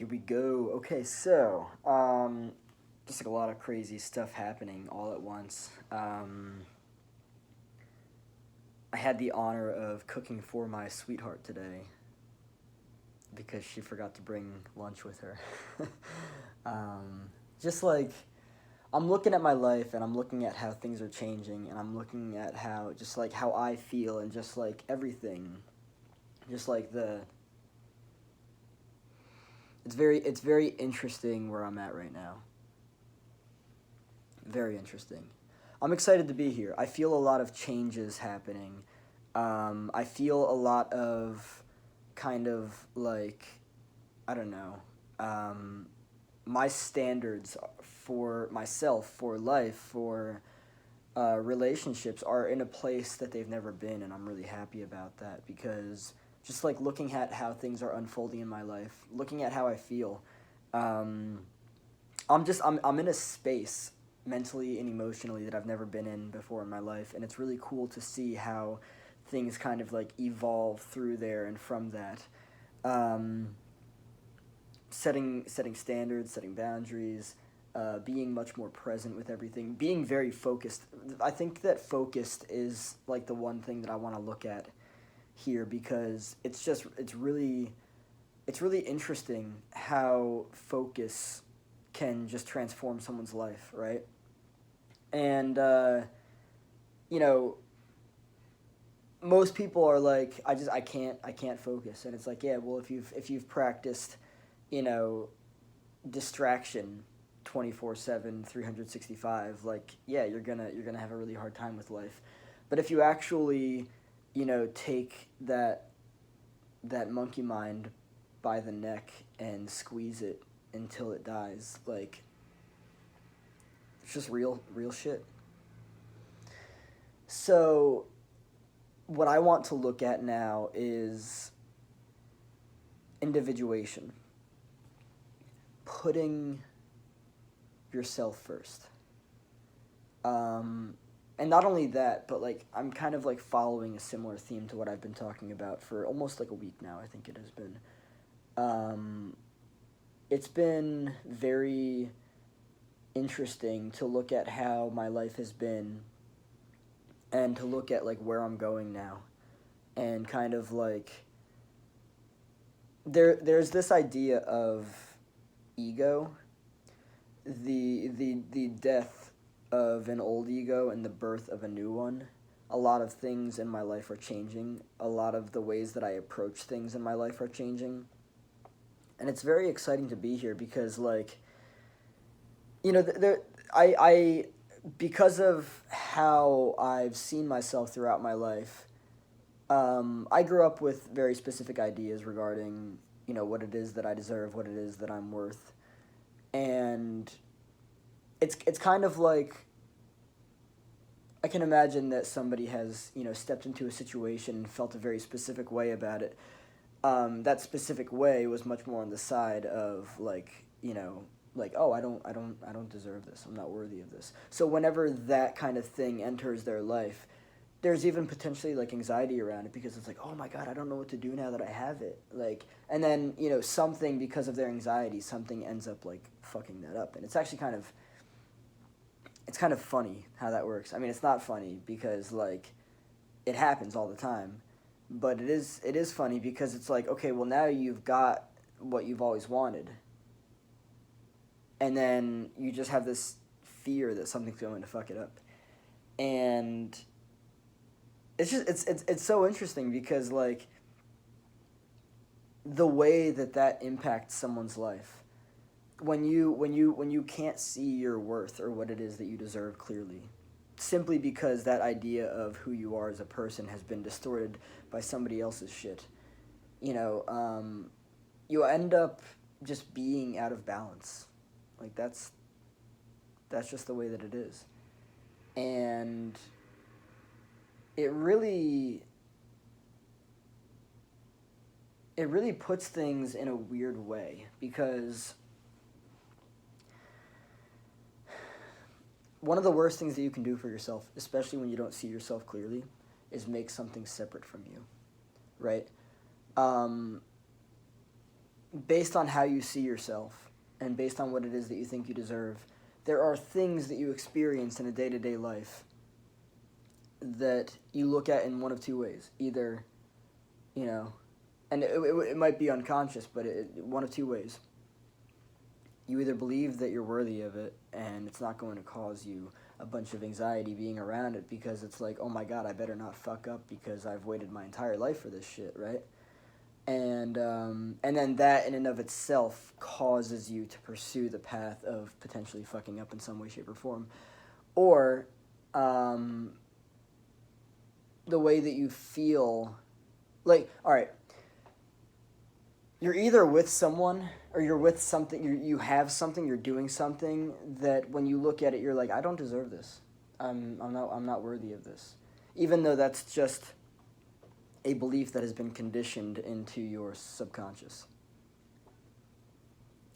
Here we go. Okay, so just like a lot of crazy stuff happening all at once. I had the honor of cooking for my sweetheart today because she forgot to bring lunch with her. um, just like I'm looking at my life and I'm looking at how things are changing and I'm looking at how just like how I feel and just like everything, just like the it's very interesting where I'm at right now. Very interesting. I'm excited to be here. I feel a lot of changes happening. I feel a lot of kind of like, I don't know, um, my standards for myself, for life, for relationships are in a place that they've never been, and I'm really happy about that because just like looking at how things are unfolding in my life, looking at how I feel, um, I'm in a space mentally and emotionally that I've never been in before in my life, and it's really cool to see how things kind of like evolve through there and from that. Um, setting standards, setting boundaries, being much more present with everything, being very focused. I think that focused is like the one thing that I want to look at here because it's really interesting how focus can just transform someone's life, right? And you know, most people are like, I can't focus, and it's like, yeah, well, if you've practiced, you know, distraction 24/7, 365, like, yeah, you're gonna have a really hard time with life. But if you actually, take that monkey mind by the neck and squeeze it until it dies, like, it's just real shit. So what I want to look at now is individuation, putting yourself first. Um, and not only that, but like I'm kind of like following a similar theme to what I've been talking about for almost like a week now. I think it has been. Um, it's been very interesting to look at how my life has been and to look at like where I'm going now and kind of like there's this idea of ego, the death of an old ego and the birth of a new one. A lot of things in my life are changing. A lot of the ways that I approach things in my life are changing. And it's very exciting to be here because like there I because of how I've seen myself throughout my life, I grew up with very specific ideas regarding, what it is that I deserve, what it is that I'm worth. And it's kind of like I can imagine that somebody has, stepped into a situation and felt a very specific way about it. That specific way was much more on the side of like, oh, I don't deserve this. I'm not worthy of this. So whenever that kind of thing enters their life, there's even potentially like anxiety around it because it's like, oh my god, I don't know what to do now that I have it. Like, and then something, because of their anxiety, something ends up like fucking that up, and it's kind of funny how that works. I mean, it's not funny because like it happens all the time, but it is funny because it's like, okay, well, now you've got what you've always wanted, and then you just have this fear that something's going to fuck it up, and it's so interesting because like the way that impacts someone's life when you can't see your worth or what it is that you deserve clearly, simply because that idea of who you are as a person has been distorted by somebody else's shit. You know, you end up just being out of balance. Like that's just the way that it is, and it really it really puts things in a weird way because one of the worst things that you can do for yourself, especially when you don't see yourself clearly, is make something separate from you, right? Um, based on how you see yourself and based on what it is that you think you deserve, there are things that you experience in a day-to-day life that you look at in one of two ways. Either, you know, and it might be unconscious, but one of two ways. You either believe that you're worthy of it and it's not going to cause you a bunch of anxiety being around it because it's like, oh my god, I better not fuck up because I've waited my entire life for this shit, right? And then that in and of itself causes you to pursue the path of potentially fucking up in some way, shape, or form. Or the way that you feel, like, all right, you're either with someone or you're with something, you have something, you're doing something that when you look at it, you're like, I don't deserve this. I'm not worthy of this. Even though that's just a belief that has been conditioned into your subconscious.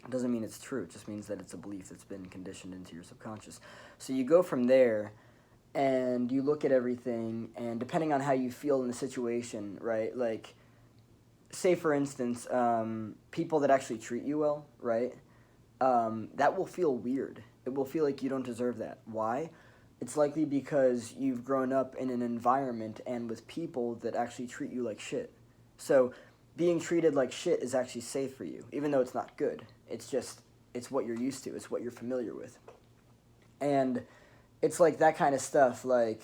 It doesn't mean it's true. It just means that it's a belief that's been conditioned into your subconscious. So you go from there and you look at everything, and depending on how you feel in the situation, right? Like, say for instance, people that actually treat you well, right? That will feel weird. It will feel like you don't deserve that. Why? It's likely because you've grown up in an environment and with people that actually treat you like shit. So being treated like shit is actually safe for you, even though it's not good. It's just, it's what you're used to. It's what you're familiar with. And it's like that kind of stuff, like,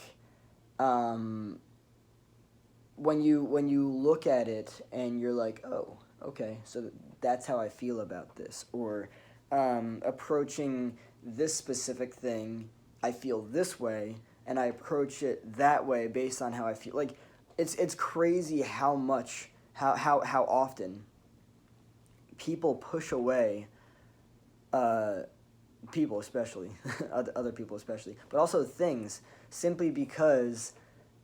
when you look at it and you're like, oh, okay, so that's how I feel about this. Or approaching this specific thing, I feel this way, and I approach it that way based on how I feel. Like, it's crazy how much, how often people push away, people especially, other people especially, but also things, simply because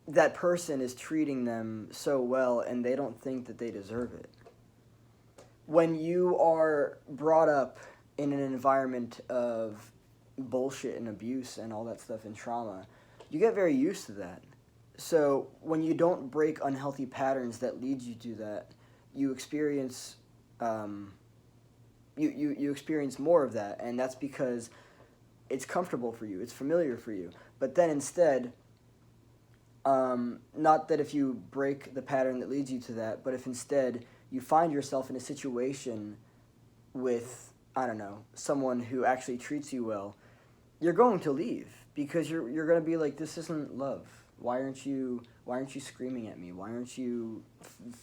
that person is treating them so well and they don't think that they deserve it. When you are brought up in an environment of bullshit and abuse and all that stuff and trauma, you get very used to that. So when you don't break unhealthy patterns that lead you to that, you experience you experience more of that, and that's because it's comfortable for you, it's familiar for you. But then instead, not that if you break the pattern that leads you to that, but if instead you find yourself in a situation with, I don't know, someone who actually treats you well, you're going to leave because you're going to be like, this isn't love. Why aren't you screaming at me? Why aren't you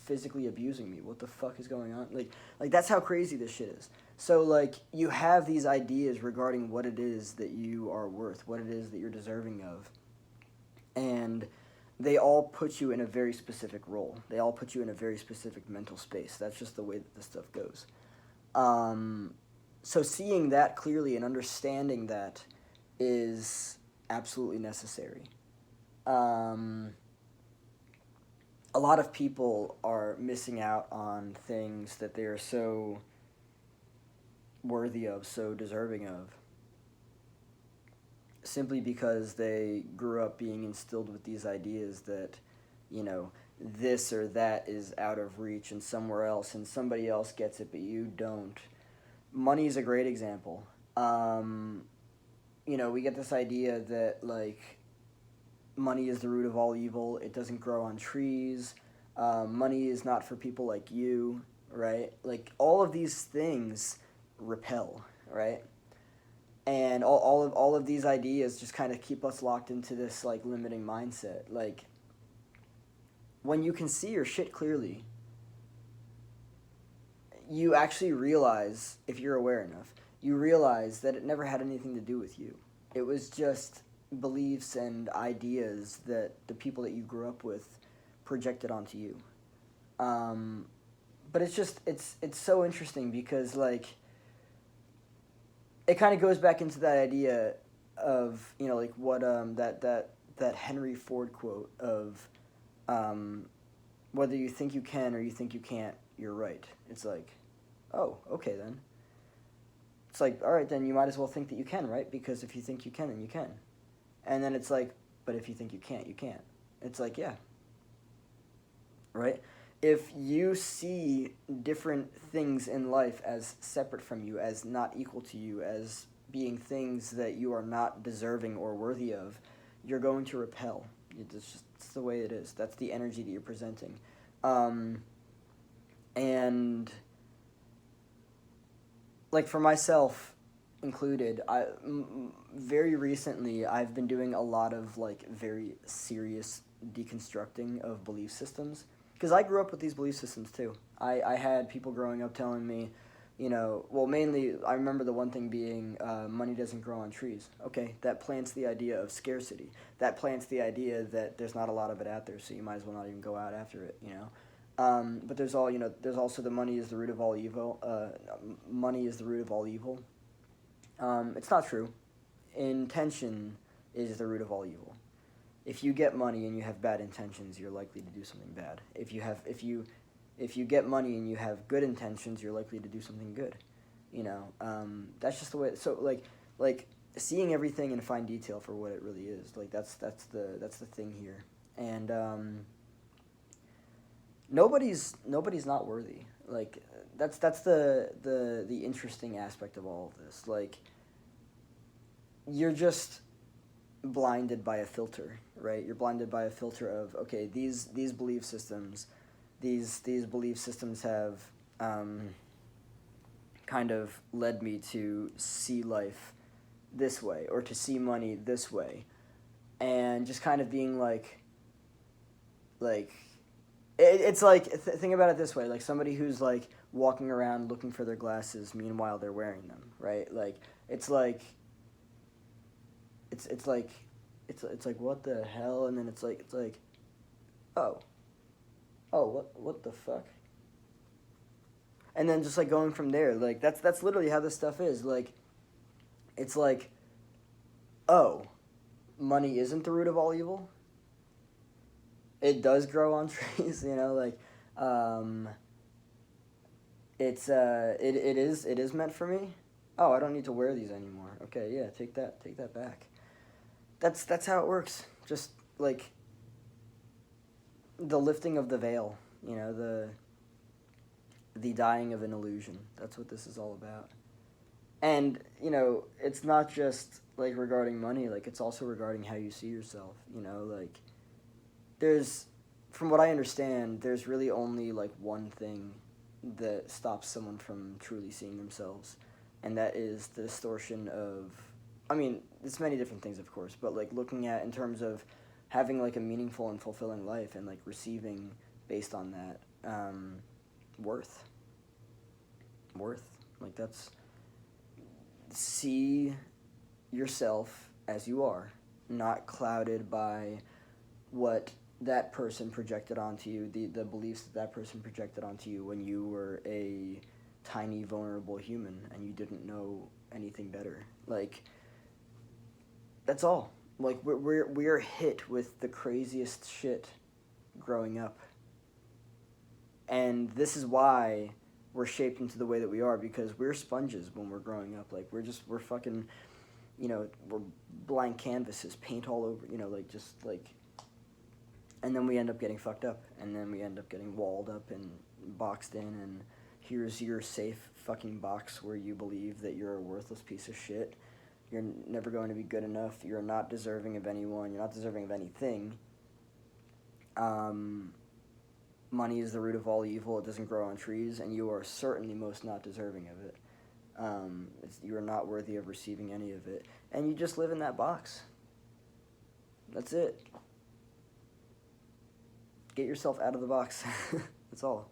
physically abusing me? What the fuck is going on? Like that's how crazy this shit is. So like you have these ideas regarding what it is that you are worth, what it is that you're deserving of. And they all put you in a very specific role. They all put you in a very specific mental space. That's just the way that this stuff goes. So seeing that clearly and understanding that is absolutely necessary. A lot of people are missing out on things that they are so worthy of, so deserving of, simply because they grew up being instilled with these ideas that, you know, this or that is out of reach and somewhere else, and somebody else gets it but you don't. Money is a great example. You know, we get this idea that, like, money is the root of all evil. It doesn't grow on trees. Money is not for people like you, right? Like, all of these things repel, right? And all of these ideas just kind of keep us locked into this, like, limiting mindset. Like, when you can see your shit clearly, you actually realize, if you're aware enough, you realize that it never had anything to do with you. It was just beliefs and ideas that the people that you grew up with projected onto you. But it's just, it's so interesting because, like, it kind of goes back into that idea of, you know, like what, that Henry Ford quote of, whether you think you can or you think you can't, you're right. It's like, oh, okay then. It's like, all right, then you might as well think that you can, right? Because if you think you can, then you can. And then it's like, but if you think you can't, you can't. It's like, yeah. Right? if you see different things in life as separate from you, as not equal to you, as being things that you are not deserving or worthy of, you're going to repel. It's the way it is. That's the energy that you're presenting. Um, and like for myself included, very recently I've been doing a lot of like very serious deconstructing of belief systems because I grew up with these belief systems too. I had people growing up telling me, well, mainly I remember the one thing being money doesn't grow on trees. Okay, that plants the idea of scarcity. That plants the idea that there's not a lot of it out there, so you might as well not even go out after it. But there's also the money is the root of all evil. Money is the root of all evil. It's not true. Intention is the root of all evil. If you get money and you have bad intentions, you're likely to do something bad. If you get money and you have good intentions, you're likely to do something good. That's just the way. So like seeing everything in fine detail for what it really is. Like that's the thing here. And nobody's not worthy. Like that's the interesting aspect of all of this. Like you're just blinded by a filter, right? You're blinded by a filter of okay, these belief systems, these belief systems have kind of led me to see life this way or to see money this way, and just kind of being like it's like think about it this way, like somebody who's like walking around looking for their glasses meanwhile they're wearing them, right? Like it's like what the hell, and then it's like oh what the fuck, and then just like going from there, like that's literally how this stuff is. Like it's like, oh, money isn't the root of all evil. It does grow on trees, like it is meant for me. Oh, I don't need to wear these anymore. Okay, yeah, take that back. That's how it works. Just like the lifting of the veil, the dying of an illusion. That's what this is all about. And, it's not just like regarding money, like it's also regarding how you see yourself, like there's, from what I understand, there's really only like one thing that stops someone from truly seeing themselves, and that is the distortion of, I mean, it's many different things, of course, but like looking at in terms of having like a meaningful and fulfilling life and like receiving based on that worth. Like that's, see yourself as you are, not clouded by what that person projected onto you, the beliefs that person projected onto you when you were a tiny, vulnerable human and you didn't know anything better. Like, that's all. Like, we're hit with the craziest shit growing up. And this is why we're shaped into the way that we are, because we're sponges when we're growing up. Like, we're fucking, we're blank canvases, paint all over, and then we end up getting fucked up, and then we end up getting walled up and boxed in, and here's your safe fucking box where you believe that you're a worthless piece of shit. You're never going to be good enough. You're not deserving of anyone. You're not deserving of anything. Money is the root of all evil. It doesn't grow on trees, and you are certainly most not deserving of it. You are not worthy of receiving any of it, and you just live in that box. That's it. Get yourself out of the box. That's all.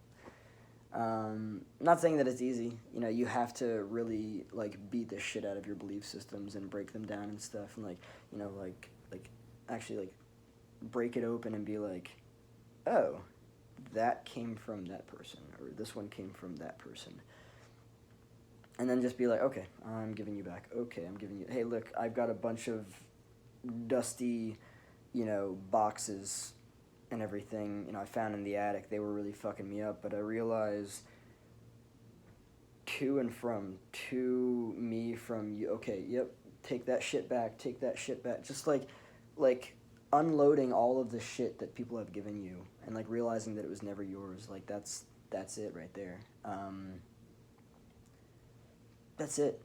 Not saying that it's easy. You have to really beat the shit out of your belief systems and break them down and stuff, and actually break it open and be like, oh, that came from that person, or this one came from that person. And then just be like, okay, I'm giving you back. Okay, I'm giving you, hey, look, I've got a bunch of dusty, boxes and everything, I found in the attic. They were really fucking me up, but I realized to me from you. Okay, yep, take that shit back. Just like unloading all of the shit that people have given you and like realizing that it was never yours. Like that's it right there. That's it.